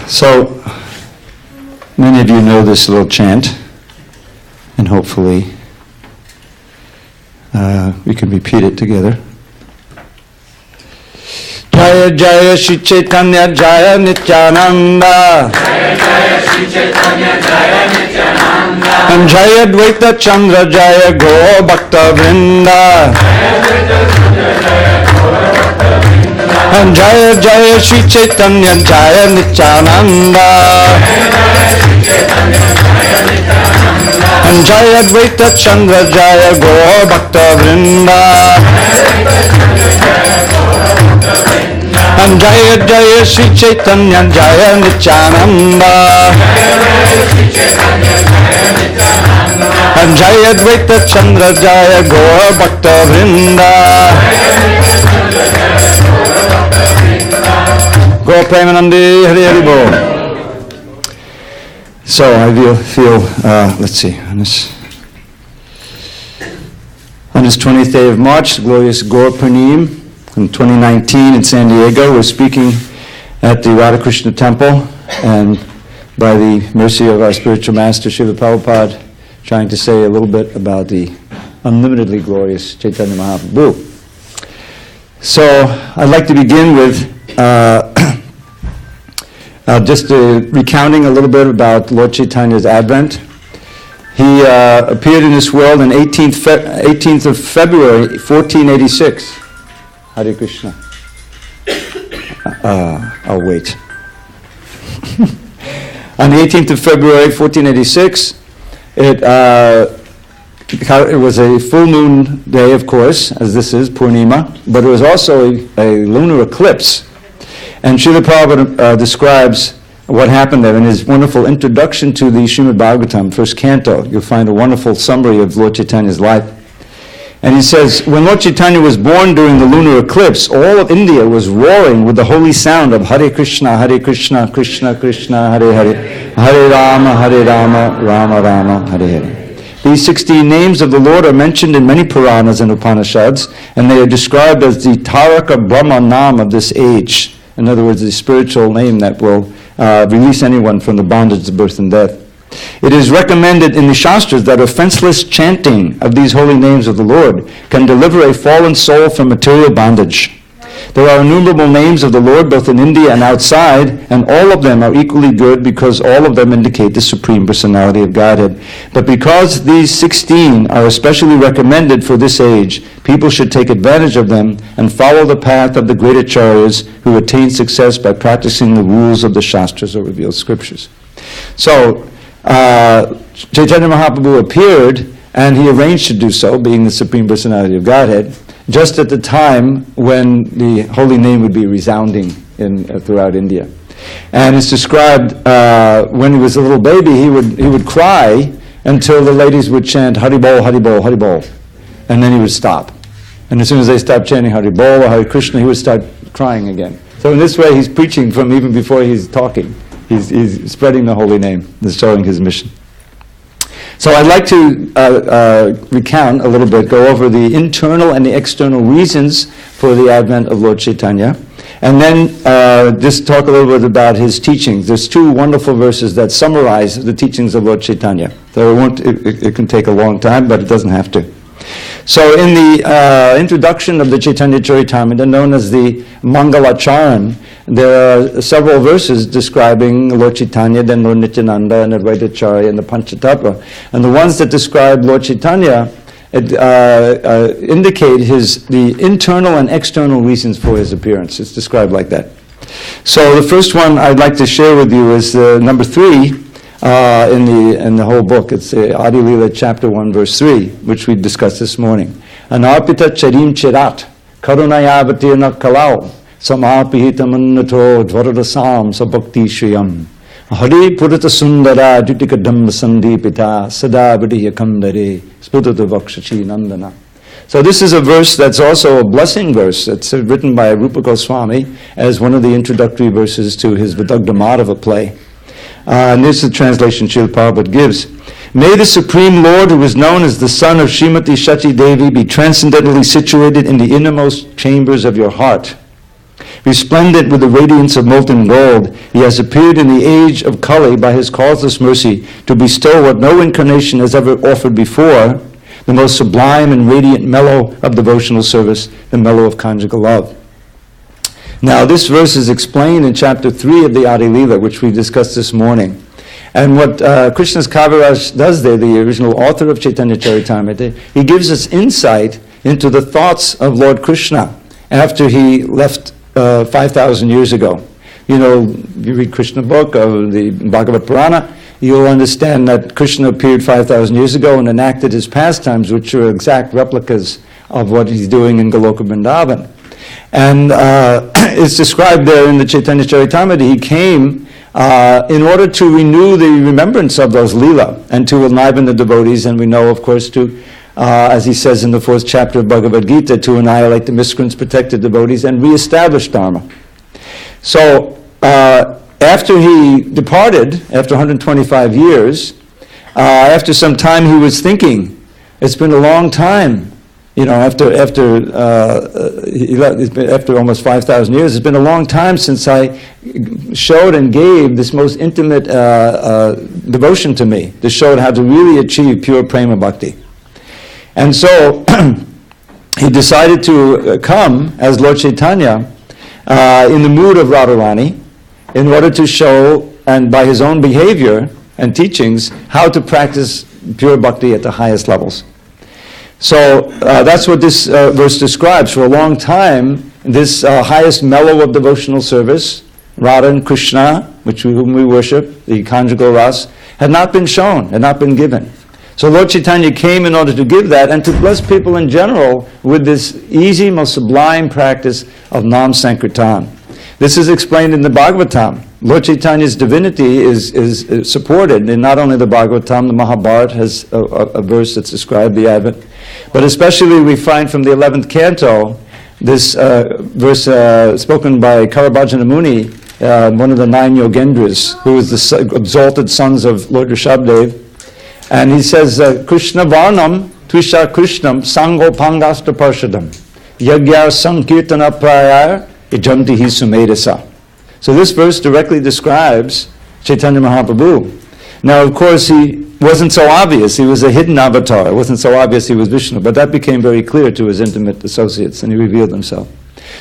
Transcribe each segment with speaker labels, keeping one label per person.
Speaker 1: So, many of you know this little chant, and hopefully we can repeat it together. Jaya Jaya Shri Chaitanya Jaya Nityananda, Jaya Jaya Shri Chaitanya Jaya Nityananda, and Jaya Dvaita Chandra Jaya Gaur Bhakta Vrinda, and Jaya Jaya Shri Chaitanya Jaya Nityananda, and Jaya Dvaita Chandra Jaya Gaur Bhakta Vrinda, and Jaya Jaya Shri Chaitanya Jaya Nityananda, and Jaya Dvaita Chandra Jaya Gaur Bhakta Vrinda. Gaur Premanandi Hari Hari Bol. So I feel let's see, on this 20th day of March, glorious Gaur Purnima in 2019 in SanDiego. We're speaking at the Harekrishna temple, and by the mercy of our spiritual master, Srila Prabhupada, trying to say a little bit about the unlimitedly glorious Chaitanya Mahaprabhu. So I'd like to begin with just recounting a little bit about Lord Chaitanya's advent. He appeared in this world on 18th of February, 1486. Hare Krishna. I'll wait. On the 18th of February, 1486, it was a full moon day, of course, as this is, Purnima, but it was also a lunar eclipse. And Srila Prabhupada describes what happened there in his wonderful introduction to the Srimad Bhagavatam, first canto. You'll find a wonderful summary of Lord Chaitanya's life. And he says, when Lord Chaitanya was born during the lunar eclipse, all of India was roaring with the holy sound of Hare Krishna, Krishna Krishna, Hare Hare, Hare Rama, Rama Rama, Hare Hare. These 16 names of the Lord are mentioned in many Puranas and Upanishads, and they are described as the Taraka Brahma Nam of this age. In other words, the spiritual name that will release anyone from the bondage of birth and death. It is recommended in the Shastras that offenseless chanting of these holy names of the Lord can deliver a fallen soul from material bondage. There are innumerable names of the Lord both in India and outside, and all of them are equally good because all of them indicate the Supreme Personality of Godhead. But because these 16 are especially recommended for this age, people should take advantage of them and follow the path of the great acharyas who attain success by practicing the rules of the Shastras or revealed scriptures. So, Chaitanya Mahaprabhu appeared, and he arranged to do so, being the Supreme Personality of Godhead, just at the time when the holy name would be resounding throughout India. And it's described when he was a little baby, he would cry until the ladies would chant Hari Bol, Hari Bol, Hari Bol, and then he would stop. And as soon as they stopped chanting Hari Bol or Hare Krishna, he would start crying again. So in this way, he's preaching from even before he's talking. He's spreading the holy name, he's showing his mission. So I'd like to recount a little bit, go over the internal and the external reasons for the advent of Lord Chaitanya, and then just talk a little bit about his teachings. There's two wonderful verses that summarize the teachings of Lord Chaitanya. So it can take a long time, but it doesn't have to. So in the introduction of the Chaitanya Charitamrita, known as the Mangalacharan, there are several verses describing Lord Chaitanya, then Lord Nityananda, and Advaita Acharya, and the Panchatattva. And the ones that describe Lord Chaitanya indicate the internal and external reasons for his appearance. It's described like that. So the first one I'd like to share with you is number 3 in the whole book. It's Adi Lila chapter 1 verse 3, which we discussed this morning. Anarpita charim chirat karunayavatirna kalau samapihitamannato dvaradasam sabhakti shriyam hari purata sundara jutika dhamma sandipita sada vidya kandare spudata vakshachi nandana. So this is a verse that's also a blessing verse. It's written by Rupa Goswami as one of the introductory verses to his Vidagdha Madhava play. And this is the translation Srila Prabhupada gives. May the Supreme Lord, who is known as the son of Srimati Shachi Devi, be transcendently situated in the innermost chambers of your heart. Resplendent with the radiance of molten gold, he has appeared in the age of Kali by his causeless mercy to bestow what no incarnation has ever offered before, the most sublime and radiant mellow of devotional service, the mellow of conjugal love. Now, this verse is explained in chapter 3 of the Adi Leela, which we discussed this morning. And what Krishnas Kaviraj does there, the original author of Chaitanya Charitamrita, he gives us insight into the thoughts of Lord Krishna after he left 5,000 years ago. You know, you read Krishna book of the Bhagavad Purana, you'll understand that Krishna appeared 5,000 years ago and enacted his pastimes, which are exact replicas of what he's doing in Goloka Vrindavan. And it's described there in the Chaitanya Charitamrita, he came in order to renew the remembrance of those Leela and to enliven the devotees, and we know, of course, to as he says in the 4th chapter of Bhagavad Gita, to annihilate the miscreants, protect the devotees, and reestablish Dharma. So, after he departed, after 125 years, after some time he was thinking, it's been a long time, you know, after almost 5,000 years, it's been a long time since I showed and gave this most intimate devotion to me, to show how to really achieve pure prema bhakti. And so he decided to come as Lord Chaitanya in the mood of Radharani in order to show, and by his own behavior and teachings, how to practice pure bhakti at the highest levels. So that's what this verse describes. For a long time, this highest mellow of devotional service, Radha and Krishna, whom we worship, the conjugal ras, had not been shown, had not been given. So Lord Chaitanya came in order to give that and to bless people in general with this easy, most sublime practice of Nam Sankirtan. This is explained in the Bhagavatam. Lord Chaitanya's divinity is supported in not only the Bhagavatam, the Mahabharata has a verse that's described the Advent, but especially we find from the 11th canto this verse spoken by Karabhajana Muni, one of the 9 Yogendras, who is the exalted sons of Lord Rishabdev. And he says, Krishna Varnam, Tvisha Krishnam, Sango Pangasta Parshadam, Yagya Sankirtana Prayar, Ijamtihi Sumedasa. So this verse directly describes Chaitanya Mahaprabhu. Now, of course, he wasn't so obvious. He was a hidden avatar. It wasn't so obvious he was Vishnu, but that became very clear to his intimate associates, and he revealed himself.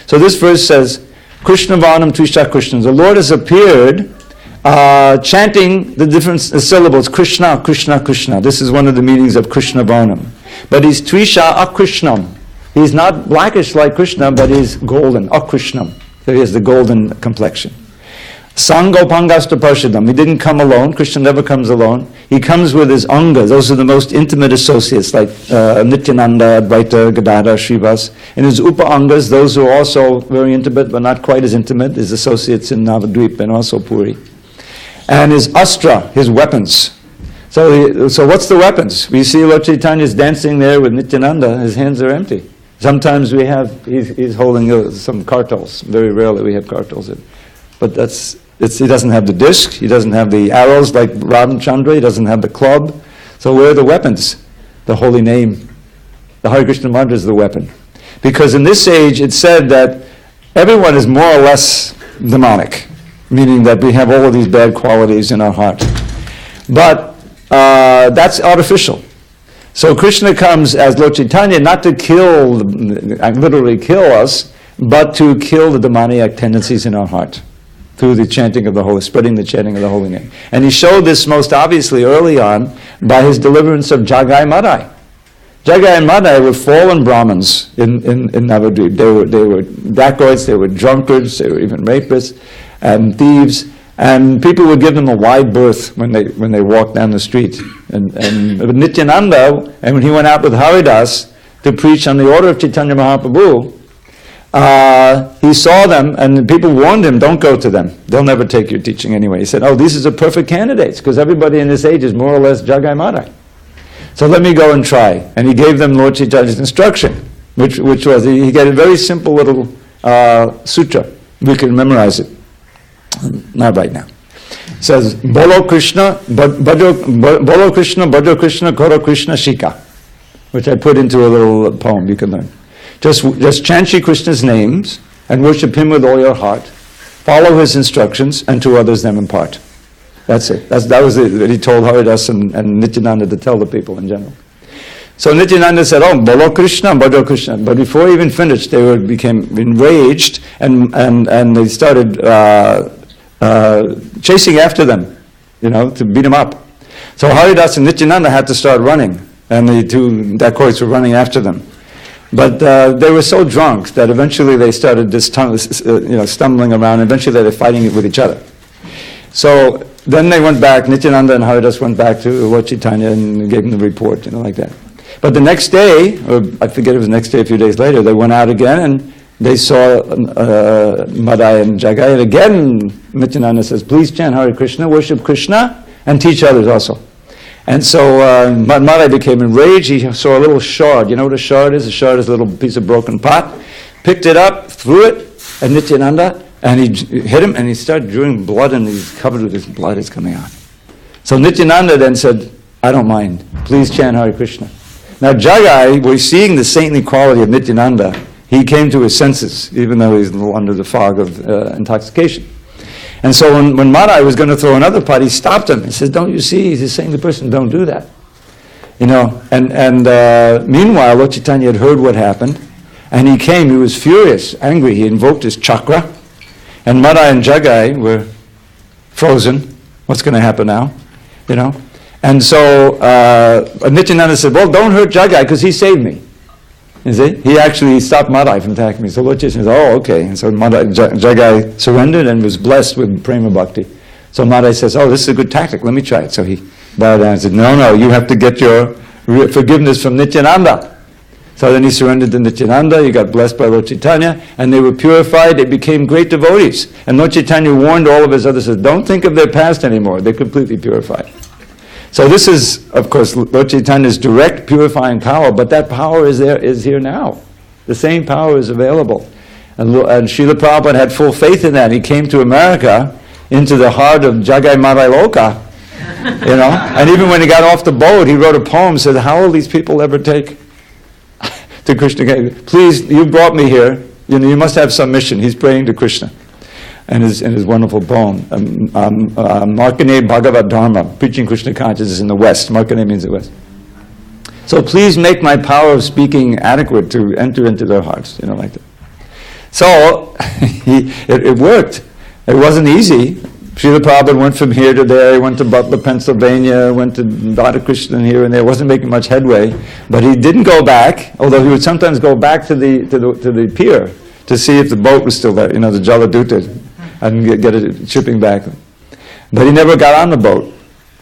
Speaker 1: So this verse says, Krishna Varnam, Tvisha Krishnam. The Lord has appeared chanting the different syllables, Krishna, Krishna, Krishna. This is one of the meanings of Krishna Varnam. But he's Tvisha Akrishnam. He's not blackish like Krishna, but he's golden, Akrishnam. So he has the golden complexion. Sango Pangasta Parshadam. He didn't come alone. Krishna never comes alone. He comes with his Angas. Those are the most intimate associates, like Nityananda, Advaita, Gadadhar, Srivas. And his Upa Angas, those who are also very intimate, but not quite as intimate, his associates in Navadvip and also Puri. And his astra, his weapons. So what's the weapons? We see Lord Chaitanya's dancing there with Nityananda. His hands are empty. Sometimes he's holding some kartals. Very rarely we have kartals. But he doesn't have the disc. He doesn't have the arrows like Ramchandra. He doesn't have the club. So where are the weapons? The holy name. The Harekrishna mantra is the weapon. Because in this age it's said that everyone is more or less demonic, meaning that we have all of these bad qualities in our heart. But that's artificial. So Krishna comes as Lord Chaitanya not to literally kill us, but to kill the demoniac tendencies in our heart through the chanting of the holy, spreading the chanting of the holy name. And he showed this most obviously early on by his deliverance of Jagai Madai. Jagai and Madai were fallen Brahmins in Navadvip. They were dacoits, they were drunkards, they were even rapists and thieves. And people would give them a wide berth when they walked down the street. And Nityananda, and when he went out with Haridas to preach on the order of Chaitanya Mahaprabhu, he saw them, and people warned him, don't go to them. They'll never take your teaching anyway. He said, these are the perfect candidates, because everybody in this age is more or less Jagai Madai. So let me go and try. And he gave them Lord Chaitanya's instruction, which was, he gave a very simple little sutra. We can memorize it. Not right now. It says, Bolo Krishna, Bolo Krishna, Bhajo Krishna, Koro Krishna Shika, which I put into a little poem you can learn. Just chant Shri Krishna's names and worship him with all your heart. Follow his instructions, and to others them impart. That's it. That was it that he told Haridas and Nityananda to tell the people in general. So Nityananda said, "Oh, Bolo Krishna, Bolo Krishna." But before he even finished, they became enraged, and they started chasing after them, to beat them up. So Haridas and Nityananda had to start running, and the two dacoits were running after them. But they were so drunk that eventually they started stumbling around. Eventually they were fighting with each other. So then they went back. Nityananda and Haridas went back to Lord Chaitanya and gave him the report, like that. But the next day, or I forget it was the next day, a few days later, they went out again and they saw Madai and Jagai. And again, Nityananda says, "Please chant Hare Krishna, worship Krishna, and teach others also." And so Madai became enraged. He saw a little shard. You know what a shard is? A shard is a little piece of broken pot. Picked it up, threw it at Nityananda, and he hit him, and he started drawing blood, and he's covered with his blood is coming out. So Nityananda then said, "I don't mind. Please chant Hare Krishna." Now Jagai was seeing the saintly quality of Nityananda. He came to his senses, even though he's under the fog of intoxication. And so when Madai was going to throw another pot, he stopped him. He says, "Don't you see? He's a saintly person. Don't do that." And meanwhile, Lord Chaitanya had heard what happened, and he came. He was furious, angry. He invoked his chakra, and Madai and Jagai were frozen. What's going to happen now? And so Nityananda said, "Well, don't hurt Jagai because he saved me." You see? He actually stopped Madai from attacking me. So Lord Chaitanya said, "Oh, okay." And so Jagai surrendered and was blessed with prema bhakti. So Madai says, "Oh, this is a good tactic. Let me try it." So he bowed down and said, No, you have to get your forgiveness from Nityananda." So then he surrendered to Nityananda. He got blessed by Lord Chaitanya, and they were purified. They became great devotees. And Lord Chaitanya warned all of his others, said, "Don't think of their past anymore. They're completely purified." So this is, of course, Lord Chaitanya's direct purifying power, but that power is here now. The same power is available. And Srila Prabhupada had full faith in that. He came to America, into the heart of Jagai Madai Loka, And even when he got off the boat, he wrote a poem, said, "How will these people ever take to Krishna? Please, you brought me here. You must have some mission." He's praying to Krishna. In his wonderful poem, Markane Bhagavad Dharma, preaching Krishna consciousness in the West. Markane means the West. So please make my power of speaking adequate to enter into their hearts, like that. So it worked. It wasn't easy. Srila Prabhupada went from here to there. He went to Butler, Pennsylvania. Went to Radhakrishna here and there. Wasn't making much headway, but he didn't go back. Although he would sometimes go back to the pier to see if the boat was still there. The Jaladuta. And get it shipping back. But he never got on the boat,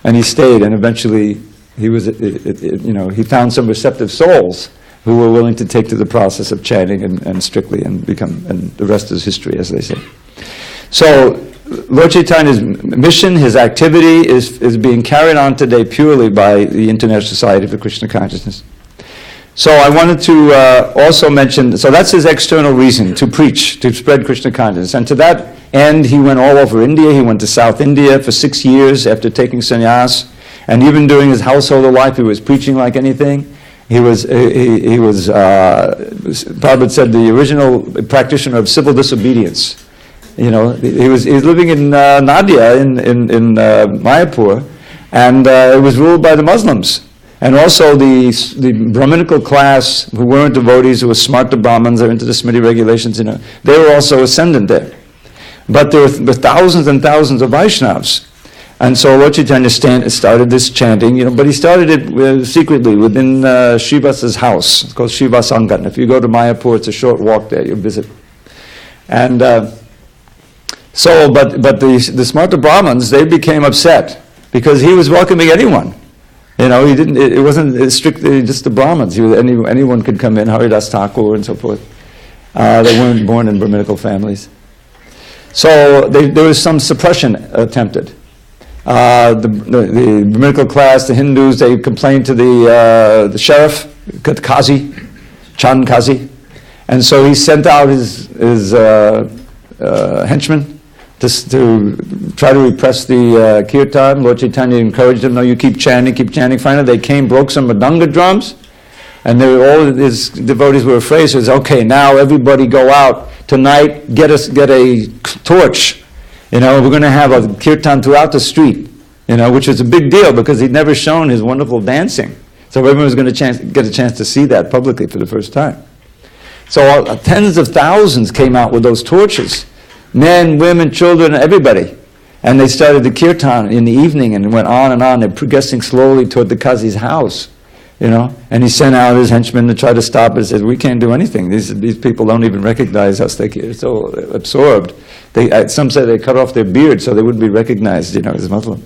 Speaker 1: and he stayed, and eventually he found some receptive souls who were willing to take to the process of chanting and strictly and the rest is history, as they say. So Lord Chaitanya's mission, his activity is being carried on today purely by the International Society for Krishna Consciousness. So I wanted to also mention, so that's his external reason, to preach, to spread Krishna consciousness. And to that end, he went all over India. He went to South India for 6 years after taking sannyas. And even during his household life, he was preaching like anything. He was Prabhupada said, the original practitioner of civil disobedience. He was living in Nadia in Mayapur, and it was ruled by the Muslims. And also the Brahminical class who weren't devotees, who were smart Brahmins, they're into the Smriti regulations, they were also ascendant there. But there were thousands and thousands of Vaishnavas. And so Lord Chaitanya started this chanting, but he started it secretly within Srivasa's house. It's called Srivasangan. If you go to Mayapur, it's a short walk there, you'll visit. And but the smarta Brahmins, they became upset because he was welcoming anyone. It wasn't strictly just the Brahmins. Anyone could come in, Haridas Thakur and so forth. They weren't born in Brahminical families. So there was some suppression attempted. The Brahminical class, the Hindus, they complained to the sheriff, Kazi, Chand Kazi, and so he sent out his henchmen to try to repress the kirtan. Lord Chaitanya encouraged them, "No, you keep chanting, keep chanting." Finally, they came, broke some Madanga drums, And all his devotees were afraid, so he said, okay, now everybody go out tonight, get a torch. We're going to have a kirtan throughout the street, which was a big deal because he'd never shown his wonderful dancing. So everyone was going to get a chance to see that publicly for the first time. So tens of thousands came out with those torches. Men, women, children, everybody. And they started the kirtan in the evening and went on and on. They're progressing slowly toward the Qazi's house, And he sent out his henchmen to try to stop it and said, we can't do anything. These people don't even recognize us. They're so absorbed. Some say they cut off their beard so they wouldn't be recognized, as Muslim.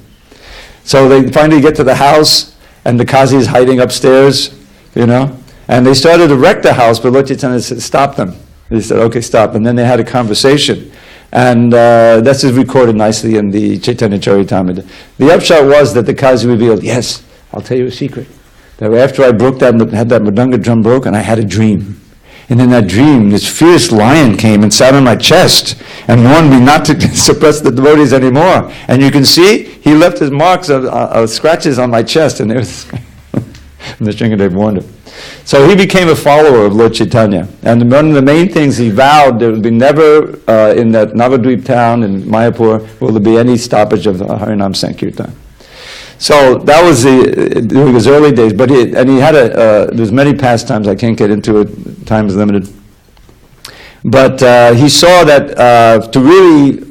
Speaker 1: So they finally get to the house, and the Qazi is hiding upstairs, And they started to wreck the house, but Lord Chaitanya said, stop them. He said, okay, stop. And then they had a conversation. And that's recorded nicely in the Chaitanya Charitamrita. The upshot was that the Qazi revealed, yes, I'll tell you a secret. That after I had that Mridanga drum broken, I had a dream. And in that dream, this fierce lion came and sat on my chest and warned me not to suppress the devotees anymore. And you can see, he left his marks of scratches on my chest, and there's the Sringadev warned him. So he became a follower of Lord Chaitanya. And one of the main things he vowed, there would be never, in that Navadvip town in Mayapur, will there be any stoppage of Harinam Sankirtan. So that was during his early days. But he had there's many pastimes, I can't get into it, time is limited. But he saw that to really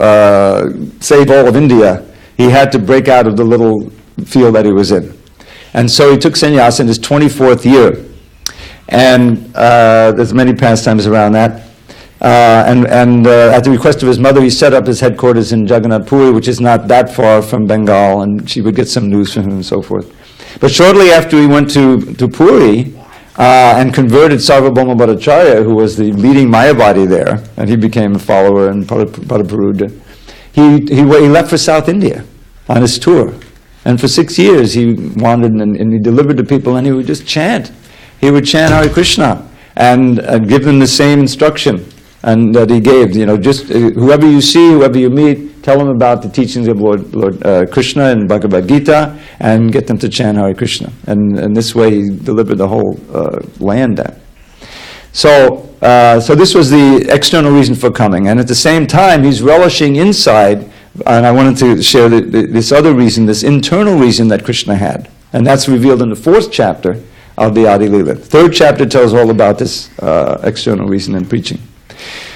Speaker 1: save all of India, he had to break out of the little field that he was in. And so he took sannyas in his 24th year. And there's many pastimes around that. And at the request of his mother, he set up his headquarters in Jagannath Puri, which is not that far from Bengal, and she would get some news from him and so forth. But shortly after he went to Puri and converted Sarvabhauma Bhattacharya, who was the leading Mayavadi there, and he became a follower in Padapuruda, he left for South India on his tour. And for 6 years he wandered and he delivered to people, and he would just chant. He would chant Hare Krishna and give them the same instruction and that he gave. Just whoever you see, whoever you meet, tell them about the teachings of Lord Krishna and Bhagavad Gita, and get them to chant Hare Krishna. And this way he delivered the whole land that. So this was the external reason for coming. And at the same time, he's relishing inside. And I wanted to share this other reason, this internal reason that Krishna had. And that's revealed in the 4th chapter of the Adi Lila. 3rd chapter tells all about this external reason in preaching.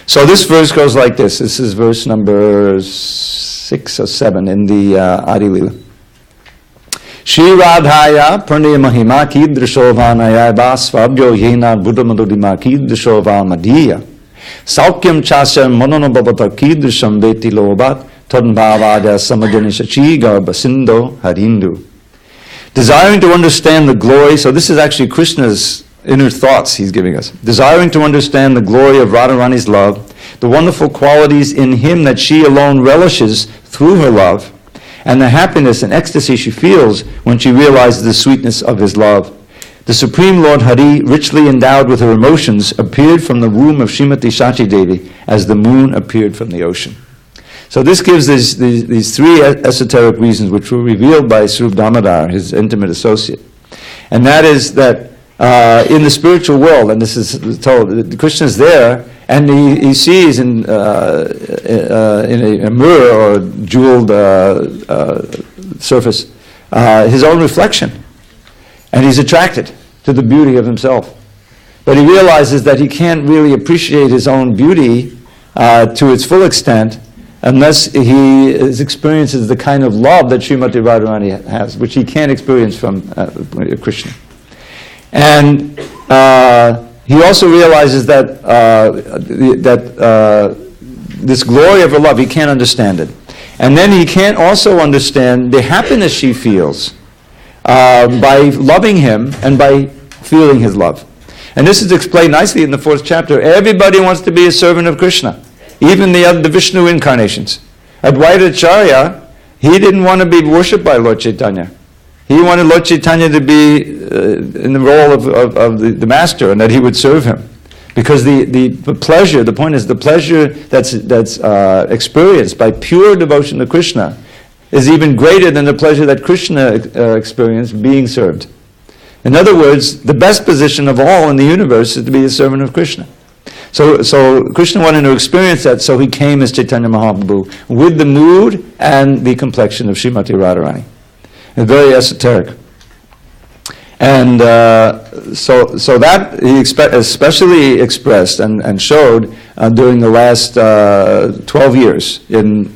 Speaker 1: So this verse goes like this. This is verse number 6 or 7 in the Adi Lila. Shri Radhaya Purnima Mahima Kidrishovanaya Vasvabhyo Yena Buddhamadodima Kidrishova Madhiya Saukyam Chasya Mononobhavata Kidrisham Veti Lobat Tadbhavada Samajanishachi Garbasindo Harindu. Desiring to understand the glory, so this is actually Krishna's inner thoughts he's giving us. Desiring to understand the glory of Radharani's love, the wonderful qualities in him that she alone relishes through her love, and the happiness and ecstasy she feels when she realizes the sweetness of his love. The Supreme Lord Hari, richly endowed with her emotions, appeared from the womb of Srimati Shachi Devi as the moon appeared from the ocean. So this gives these 3 esoteric reasons which were revealed by Swarup Damodar, his intimate associate. And that is that in the spiritual world, and this is told, Krishna is there, and he sees in a mirror or jeweled surface his own reflection. And he's attracted to the beauty of himself. But he realizes that he can't really appreciate his own beauty to its full extent unless he experiences the kind of love that Srimati Radharani has, which he can't experience from Krishna. And he also realizes that this glory of her love, he can't understand it. And then he can't also understand the happiness she feels by loving him and by feeling his love. And this is explained nicely in the 4th chapter. Everybody wants to be a servant of Krishna. Even the Vishnu incarnations. Advaita Acharya, he didn't want to be worshipped by Lord Chaitanya. He wanted Lord Chaitanya to be in the role of the master, and that he would serve him. Because the pleasure, the point is, the pleasure that's experienced by pure devotion to Krishna is even greater than the pleasure that Krishna experienced being served. In other words, the best position of all in the universe is to be a servant of Krishna. So Krishna wanted to experience that, so he came as Chaitanya Mahaprabhu with the mood and the complexion of Srimati Radharani. It's very esoteric. And so that he especially expressed and showed during the last 12 years in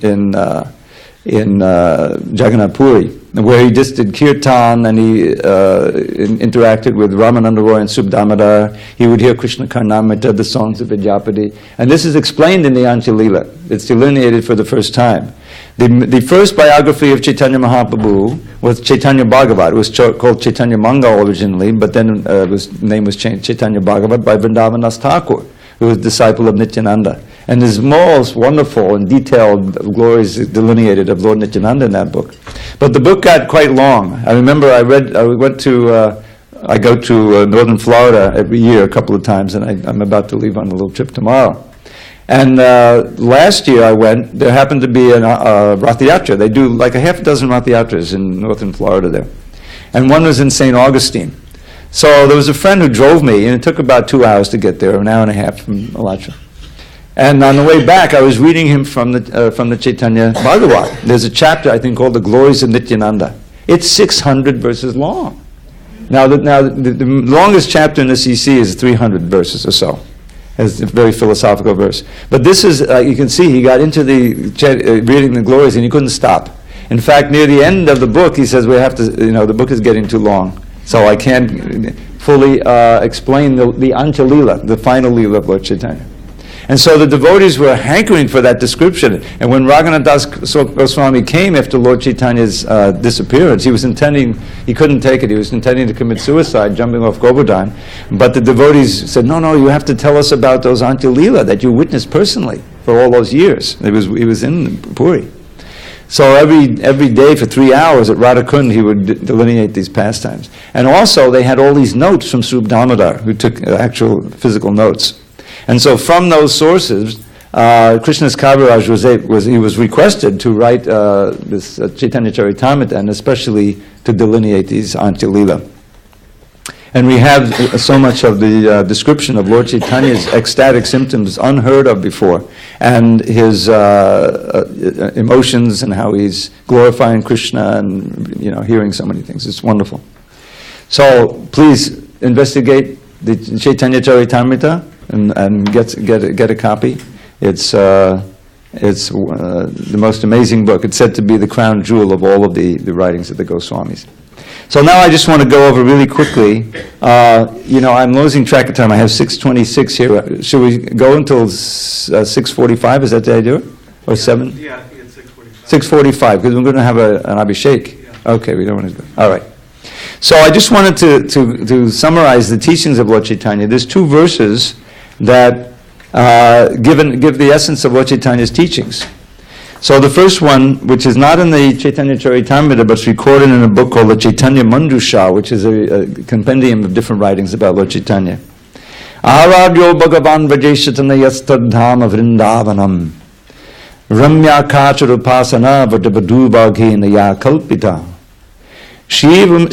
Speaker 1: Jagannath Puri, where he just did kirtan and he interacted with Ramananda Roy and Subdamodar. He would hear Krishna Karnamrita, the songs of Vidyapati. And this is explained in the Anjalila. It's delineated for the first time. The first biography of Chaitanya Mahaprabhu was Chaitanya Bhagavat. It was called Chaitanya Mangal originally, but then the name was changed Chaitanya Bhagavat by Vrindavan Thakur, who was a disciple of Nityananda. And there's most wonderful and detailed glories delineated of Lord Nityananda in that book. But the book got quite long. I remember I go to northern Florida every year a couple of times, and I'm about to leave on a little trip tomorrow. And last year I went, there happened to be a Rath Yatra. They do like a half a dozen Rath Yatras in northern Florida there. And one was in St. Augustine. So there was a friend who drove me, and it took about 2 hours to get there, an hour and a half from Alachua. And on the way back, I was reading him from the Chaitanya Bhagavat. There's a chapter, I think, called The Glories of Nityananda. It's 600 verses long. Now, the longest chapter in the CC is 300 verses or so. It's a very philosophical verse. But this is, you can see, he got into reading the glories, and he couldn't stop. In fact, near the end of the book, he says, we have to, the book is getting too long. So I can't fully explain the Anjalila, the final Leela of Lord Chaitanya. And so the devotees were hankering for that description. And when Raghunath Das Goswami came after Lord Chaitanya's disappearance, he couldn't take it. He was intending to commit suicide, jumping off Govardhan. But the devotees said, no, you have to tell us about those Anjalila that you witnessed personally for all those years. He was in Puri. So every day for 3 hours at Radhakund, he would delineate these pastimes. And also, they had all these notes from Srup Damodar, who took actual physical notes. And so from those sources, Krishnadas Kaviraj was requested to write this Chaitanya Charitamrita, and especially to delineate these Anjalila. And we have so much of the description of Lord Chaitanya's ecstatic symptoms unheard of before, and his emotions and how he's glorifying Krishna and hearing so many things. It's wonderful. So please investigate the Chaitanya Charitamrita and get a copy. It's the most amazing book. It's said to be the crown jewel of all of the writings of the Goswamis. So now I just want to go over really quickly. I'm losing track of time. I have 6:26 here. Should we go until 6:45? Is that the idea? Or 7?
Speaker 2: Yeah, I think it's 6:45.
Speaker 1: 6:45, because we're going to have an Abhishek. Yeah. Okay, we don't want to do. All right. So I just wanted to summarize the teachings of Lord Chaitanya. There's 2 verses that give the essence of Lord Chaitanya's teachings. So the first one, which is not in the Chaitanya Charitamrita, but it's recorded in a book called the Chaitanya Manjusha, which is a compendium of different writings about Lord Chaitanya. Aharadyo Bhagavan Vajeshatana Yastadhama Vrindavanam Ramya Kacharupasana Vajabadubhaghena Ya Kalpita Shriman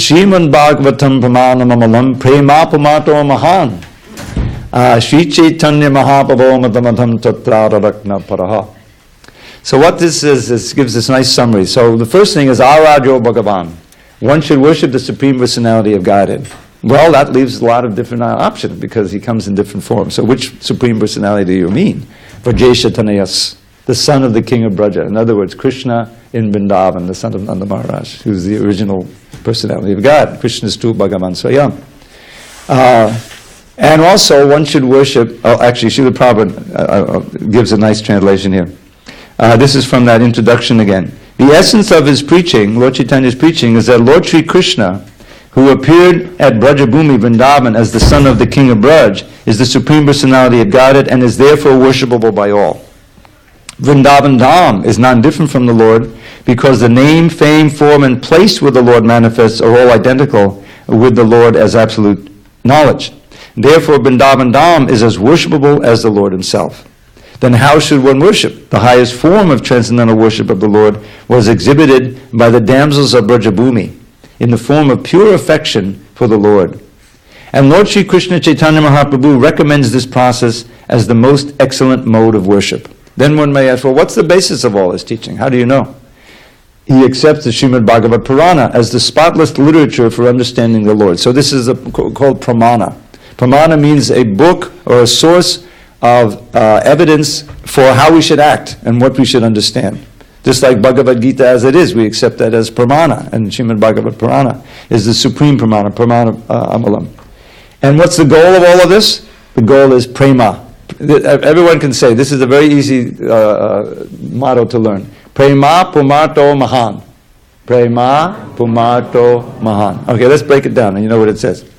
Speaker 1: Bhagavatam Pramanamamalam Premapumato Mahan Shri Chaitanya Mahaprabhu Madhamadham Tatrara Rakna Paraha. So what this is, this gives this nice summary. So the first thing is Aradyo Bhagavan. One should worship the Supreme Personality of Godhead. Well, that leaves a lot of different options because he comes in different forms. So which Supreme Personality do you mean? Vrajeshatanayas, the son of the king of Braja. In other words, Krishna in Vrindavan, the son of Nanda Maharaj, who's the original personality of God. Krishna is tu Bhagavan Swayam. And also, one should worship, actually, Srila Prabhupada gives a nice translation here. This is from that introduction again. The essence of his preaching, Lord Chaitanya's preaching, is that Lord Sri Krishna, who appeared at Brajabhumi Vrindavan as the son of the king of Braj, is the Supreme Personality of Godhead and is therefore worshipable by all. Vrindavan Dham is not different from the Lord because the name, fame, form, and place where the Lord manifests are all identical with the Lord as absolute knowledge. Therefore, Vrindavan Dham is as worshipable as the Lord himself. Then how should one worship? The highest form of transcendental worship of the Lord was exhibited by the damsels of Brajabhumi in the form of pure affection for the Lord. And Lord Sri Krishna Chaitanya Mahaprabhu recommends this process as the most excellent mode of worship. Then one may ask, well, what's the basis of all his teaching? How do you know? He accepts the Srimad Bhagavad Purana as the spotless literature for understanding the Lord. So this is called pramana. Pramana means a book or a source of evidence for how we should act and what we should understand. Just like Bhagavad Gita as it is, we accept that as pramana, and Srimad Bhagavad Purana is the supreme pramana, pramana amalam. And what's the goal of all of this? The goal is prema. Everyone can say, this is a very easy motto to learn. Prema pumato mahan. Prema pumato mahan. Okay, let's break it down, and you know what it says.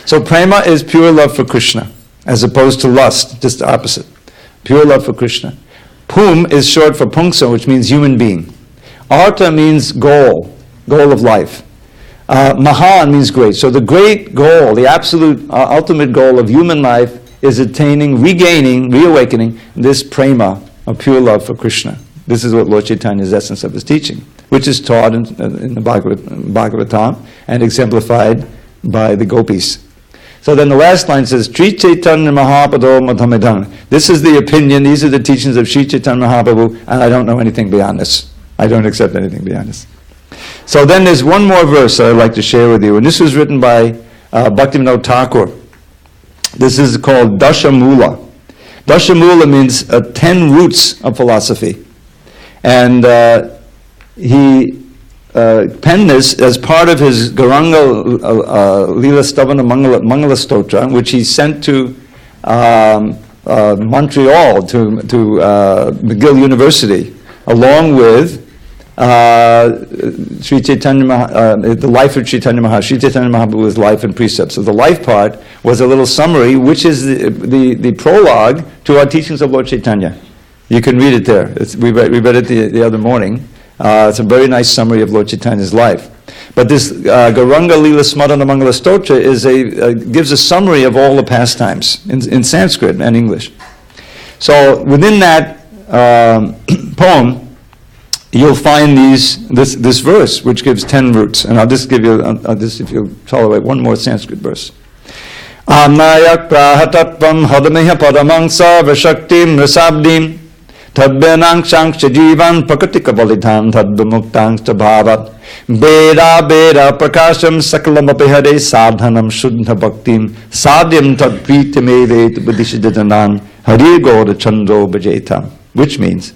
Speaker 1: So prema is pure love for Krishna, as opposed to lust, just the opposite. Pure love for Krishna. Pum is short for pungsa, which means human being. Arta means goal of life. Mahan means great. So the great goal, the absolute, ultimate goal of human life is attaining, regaining, reawakening this prema of pure love for Krishna. This is what Lord Chaitanya's essence of his teaching, which is taught in the Bhagavatam and exemplified by the gopis. So then the last line says, Sri Chaitanya Mahaprabhu Madhamidam. This is the opinion, these are the teachings of Sri Chaitanya Mahaprabhu, and I don't know anything beyond this. I don't accept anything beyond this. So then there's one more verse that I'd like to share with you, and this was written by Bhaktivinoda Thakur. This is called Dashamula. Dashamula means 10 roots of philosophy. And he penned this as part of his Gauranga Leela Stavana Mangala Stotra, which he sent to Montreal, to McGill University, along with Sri Chaitanya the life of Chaitanya Mahaprabhu. Sri Chaitanya Mahaprabhu's life and precepts. So the life part was a little summary, which is the prologue to our teachings of Lord Chaitanya. You can read it there. We read it the other morning. It's a very nice summary of Lord Chaitanya's life. But this Gauranga Leela Smarana Mangala Stotra gives a summary of all the pastimes in Sanskrit and English. So within that poem, you'll find this verse, which gives 10 roots. And I'll just give you, if you'll tolerate, one more Sanskrit verse. Amnayak prahatatvam hadameha paramang sarvashaktim rasabdim tadbenang shangsha jivan prakatika balitam tadbumuktang stabhavat beda prakasham sakalam apihare sadhanam shuddha bhaktim sadyam tadpritimevet buddhishadanan hari gaur chandro bhajetam. Which means,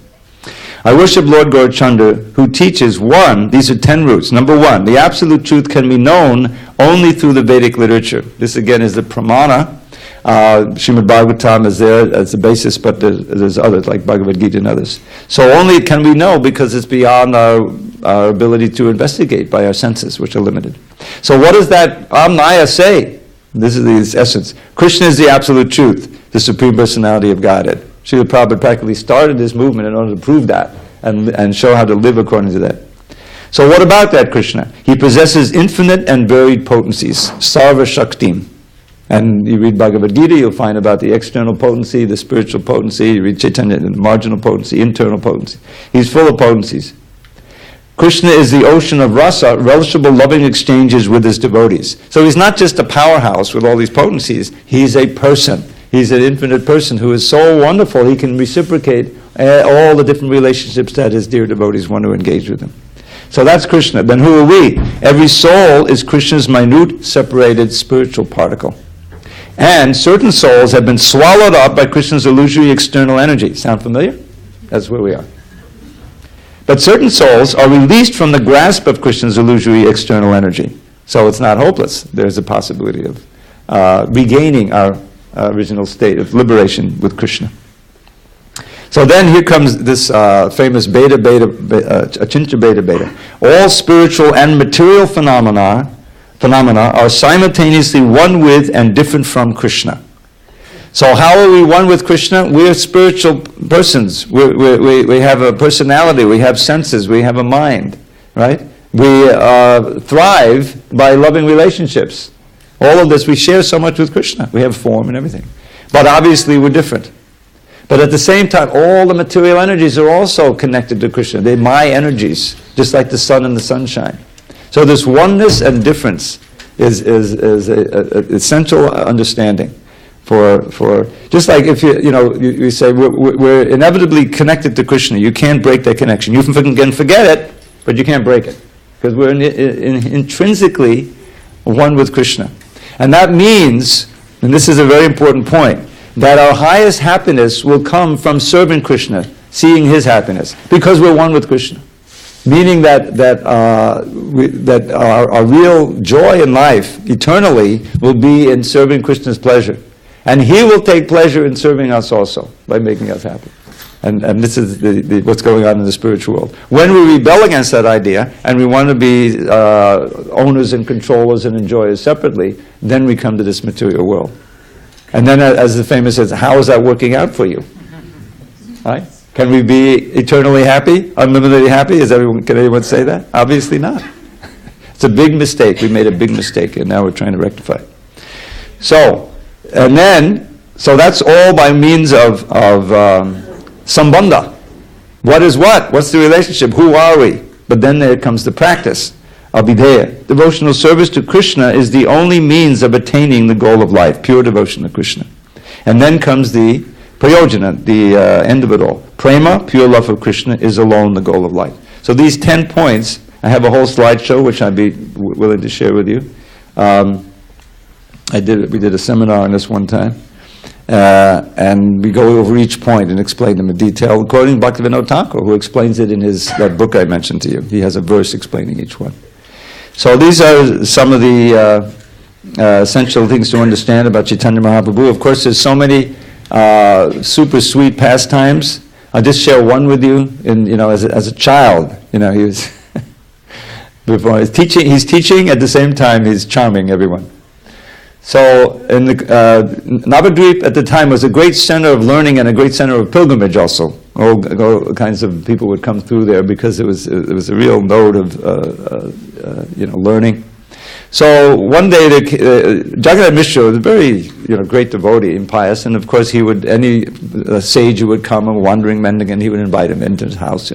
Speaker 1: I worship Lord Gaur Chandra, who teaches these are 10 roots. Number 1, the absolute truth can be known only through the Vedic literature. This again is the pramana. Srimad Bhagavatam is there as the basis, but there's others like Bhagavad Gita and others. So only can we know because it's beyond our ability to investigate by our senses, which are limited. So what does that Amnaya say? This is the essence. Krishna is the absolute truth, the Supreme Personality of Godhead. Srila Prabhupada practically started this movement in order to prove that and show how to live according to that. So what about that Krishna? He possesses infinite and varied potencies, Sarva Shaktim. And you read Bhagavad Gita, you'll find about the external potency, the spiritual potency. You read Chaitanya, the marginal potency, internal potency. He's full of potencies. Krishna is the ocean of rasa, relishable loving exchanges with his devotees. So he's not just a powerhouse with all these potencies, he's a person. He's an infinite person who is so wonderful he can reciprocate all the different relationships that his dear devotees want to engage with him. So that's Krishna. Then who are we? Every soul is Krishna's minute, separated spiritual particle. And certain souls have been swallowed up by Krishna's illusory external energy. Sound familiar? That's where we are. But certain souls are released from the grasp of Krishna's illusory external energy. So it's not hopeless. There's a possibility of regaining our original state of liberation with Krishna. So then here comes this famous Achintya Beta. All spiritual and material phenomena are simultaneously one with and different from Krishna. So how are we one with Krishna? We're spiritual persons. We have a personality, we have senses, we have a mind, right? We thrive by loving relationships. All of this, we share so much with Krishna. We have form and everything. But obviously we're different. But at the same time, all the material energies are also connected to Krishna. They're my energies, just like the sun and the sunshine. So this oneness and difference is a essential understanding for just like if you say we're inevitably connected to Krishna. You can't break that connection. You can forget it, but you can't break it because we're intrinsically one with Krishna. And that means, and this is a very important point, that our highest happiness will come from serving Krishna, seeing his happiness, because we're one with Krishna. Meaning that our real joy in life, eternally, will be in serving Krishna's pleasure. And he will take pleasure in serving us also, by making us happy. And this is what's going on in the spiritual world. When we rebel against that idea, and we want to be owners and controllers and enjoyers separately, then we come to this material world. And then, as the famous says, how is that working out for you? Right? Can we be eternally happy, unlimitedly happy? Can anyone say that? Obviously not. It's a big mistake. We made a big mistake, and now we're trying to rectify it. So that's all by means of sambandha. What is what? What's the relationship? Who are we? But then there comes the practice. Abhideya. Devotional service to Krishna is the only means of attaining the goal of life, pure devotion to Krishna. And then comes the prayojana, the end of it all. Prema, pure love for Krishna, is alone the goal of life. So these 10 points, I have a whole slideshow which I'd be willing to share with you. We did a seminar on this one time. And we go over each point and explain them in detail, quoting Bhaktivinoda Thakur, who explains it in that book I mentioned to you. He has a verse explaining each one. So these are some of the essential things to understand about Chaitanya Mahaprabhu. Of course, there's so many super sweet pastimes. I'll just share one with you. As a child, he was before he's teaching at the same time he's charming everyone. So in the Navadvip at the time was a great center of learning and a great center of pilgrimage also. All kinds of people would come through there because it was a real node of learning. So one day Jagannath Mishra was a very great devotee and pious, and of course any sage who would come, a wandering mendicant, he would invite him into his house.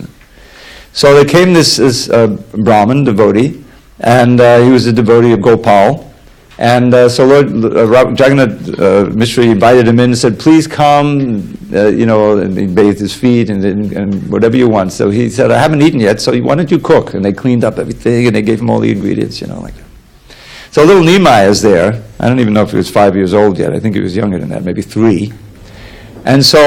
Speaker 1: So there came this Brahmin devotee, and he was a devotee of Gopal. And so Lord Jagannath Mishra invited him in and said, please come, and he bathed his feet and whatever you want. So he said, I haven't eaten yet, so why don't you cook? And they cleaned up everything and they gave him all the ingredients, like that. So little Nimai is there. I don't even know if he was 5 years old yet. I think he was younger than that, maybe 3. And so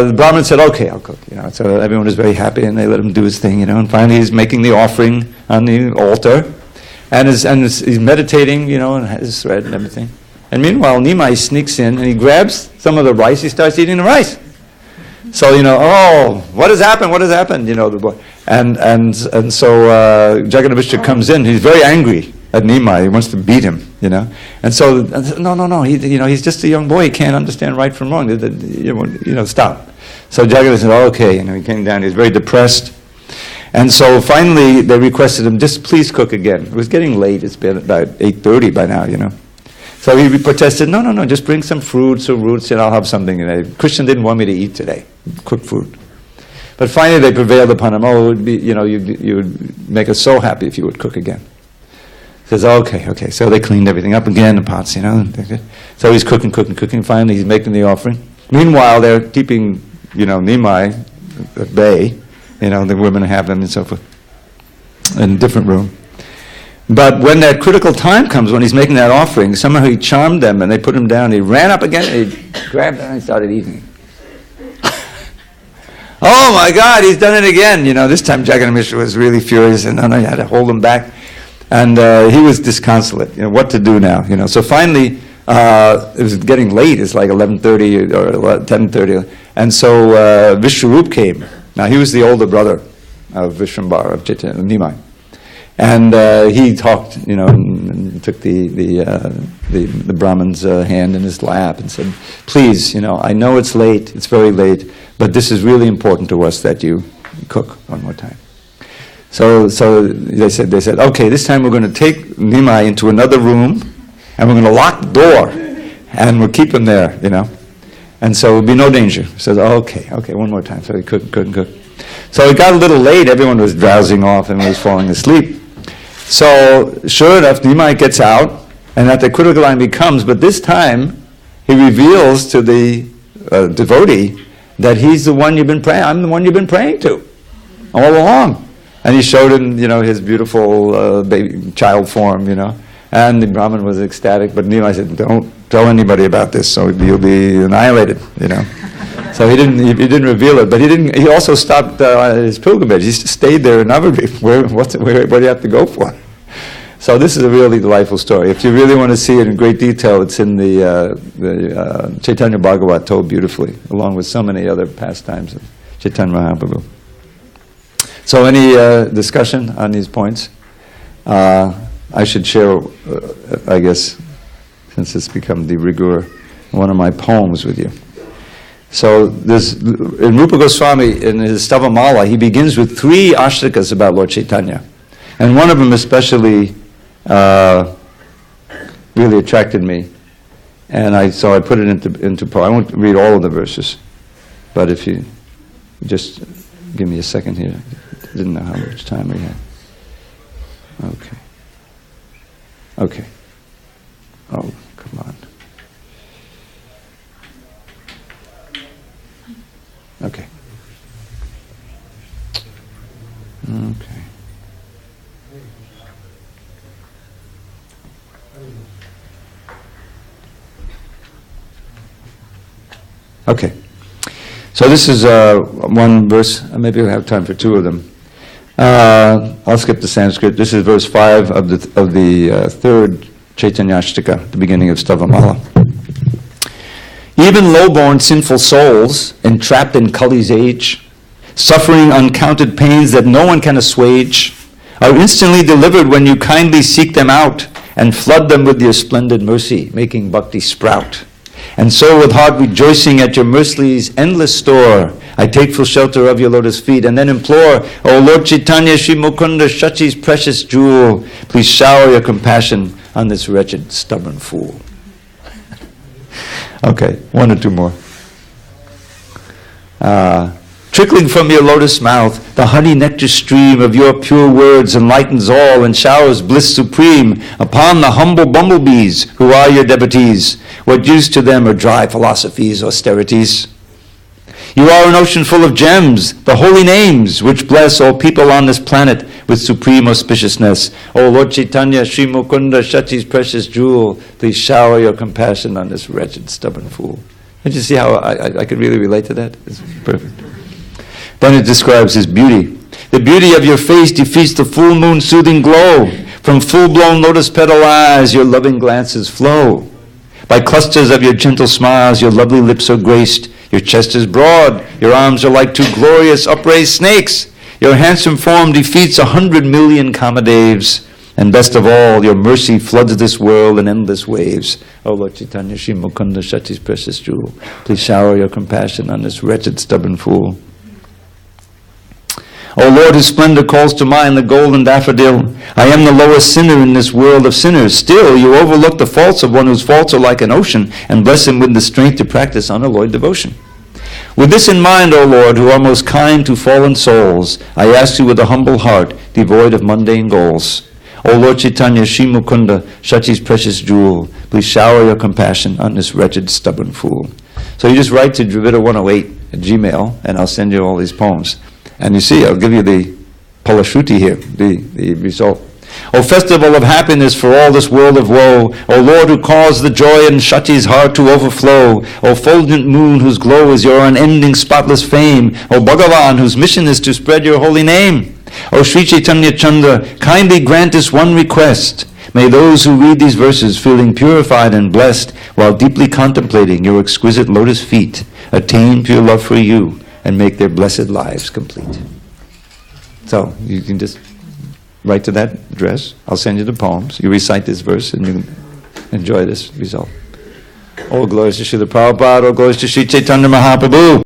Speaker 1: the Brahmin said, okay, I'll cook. So everyone was very happy and they let him do his thing, and finally he's making the offering on the altar. And he's meditating, and has his thread and everything. And meanwhile, Nimai sneaks in and he grabs some of the rice. He starts eating the rice. So oh, what has happened? What has happened? The boy. And so Jagannath Mishra comes in. He's very angry at Nimai. He wants to beat him. And so no. He's just a young boy. He can't understand right from wrong. Stop. So Jagannath said, okay. He came down. He was very depressed. And so finally they requested him, just please cook again. It was getting late. It's been about 8:30 by now, So he protested, no, just bring some fruits or roots and I'll have something today. Krishna didn't want me to eat today, cook food. But finally they prevailed upon him, it would be, you would make us so happy if you would cook again. He says, okay. So they cleaned everything up again, the pots, So he's cooking. Finally he's making the offering. Meanwhile they're keeping, Nimai at bay. The women have them and so forth, in a different room. But when that critical time comes, when he's making that offering, somehow he charmed them and they put him down. He ran up again and he grabbed them and he started eating. Oh my God, he's done it again. This time Jagannath Mishra was really furious and I had to hold him back. And he was disconsolate, what to do now. So finally, it was getting late. It's like 11:30 or 10:30. And so Vishwarup came. Now he was the older brother of Vishwambara, of Chaitanya, Nimai. And he talked, and took the Brahman's hand in his lap and said, please, I know it's late, it's very late, but this is really important to us that you cook one more time. So they said, okay, this time we're going to take Nimai into another room and we're going to lock the door and we'll keep him there, And so there'll be no danger. He says, okay, one more time. So he couldn't cook. So it got a little late. Everyone was drowsing off and was falling asleep. So sure enough, Nimai gets out And at the critical line becomes, but this time, he reveals to the devotee that he's the one you've been praying, I'm the one you've been praying to all along. And he showed him, his beautiful baby child form, And the Brahmin was ecstatic, but Nimai said, don't tell anybody about this, so you'll be annihilated, So he didn't reveal it, but he also stopped his pilgrimage. He stayed there in Navadvip. Where do you have to go for? So this is a really delightful story. If you really want to see it in great detail, it's in the Chaitanya Bhagavat told beautifully, along with so many other pastimes of Chaitanya Mahaprabhu. So any discussion on these points? I should share, I guess, since it's become de rigueur, one of my poems with you. So in Rupa Goswami, in his Stavamala, he begins with 3 ashtakas about Lord Chaitanya. And one of them especially really attracted me. And so I put it into poem. I won't read all of the verses, but if you just give me a second here. I didn't know how much time we had. Okay. Oh, come on. Okay. Okay. So this is one verse. Maybe we'll have time for 2 of them. I'll skip the Sanskrit. This is verse 5 of the 3rd Chaitanyashtaka, the beginning of Stavamala. Even low-born sinful souls, entrapped in Kali's age, suffering uncounted pains that no one can assuage, are instantly delivered when you kindly seek them out and flood them with your splendid mercy, making bhakti sprout. And so with heart rejoicing at your mercy's endless store, I take full shelter of your lotus feet and then implore, O Lord Chaitanya, Sri Mukunda, Shachi's precious jewel, please shower your compassion on this wretched, stubborn fool. Okay, 1 or 2 more. Trickling from your lotus mouth, the honey nectar stream of your pure words enlightens all and showers bliss supreme upon the humble bumblebees who are your devotees. What use to them are dry philosophies, austerities? You are an ocean full of gems, the holy names, which bless all people on this planet with supreme auspiciousness. O Lord Chaitanya, Sri Mukunda, Shachi's precious jewel, please shower your compassion on this wretched, stubborn fool. Did you see how I could really relate to that? It's perfect. Then it describes his beauty. The beauty of your face defeats the full moon soothing glow. From full-blown lotus petal eyes, your loving glances flow. By clusters of your gentle smiles, your lovely lips are graced. Your chest is broad, your arms are like 2 glorious upraised snakes. Your handsome form defeats 100 million Kamadeves. And best of all, your mercy floods this world in endless waves. O Lord Chaitanya, Sri Mukunda, Shachi's precious jewel, please shower your compassion on this wretched, stubborn fool. O Lord, whose splendor calls to mind the golden daffodil, I am the lowest sinner in this world of sinners. Still, you overlook the faults of one whose faults are like an ocean, and bless him with the strength to practice unalloyed devotion. With this in mind, O Lord, who are most kind to fallen souls, I ask you with a humble heart, devoid of mundane goals. O Lord Chaitanya, Sri Mukunda, Shachi's precious jewel, please shower your compassion on this wretched, stubborn fool. So you just write to Dravida108 at Gmail, and I'll send you all these poems. And you see, I'll give you the Palashruti here, the result. O festival of happiness for all this world of woe, O Lord who caused the joy in Shachi's heart to overflow, O fulgent moon whose glow is your unending spotless fame, O Bhagavan whose mission is to spread your holy name. O Sri Chaitanya Chandra, kindly grant this one request. May those who read these verses, feeling purified and blessed, while deeply contemplating your exquisite lotus feet, attain pure love for you, and make their blessed lives complete. So, you can just write to that address. I'll send you the poems. You recite this verse and you enjoy this result. All glories to Srila Prabhupada, all glories to Sri Chaitanya Mahaprabhu.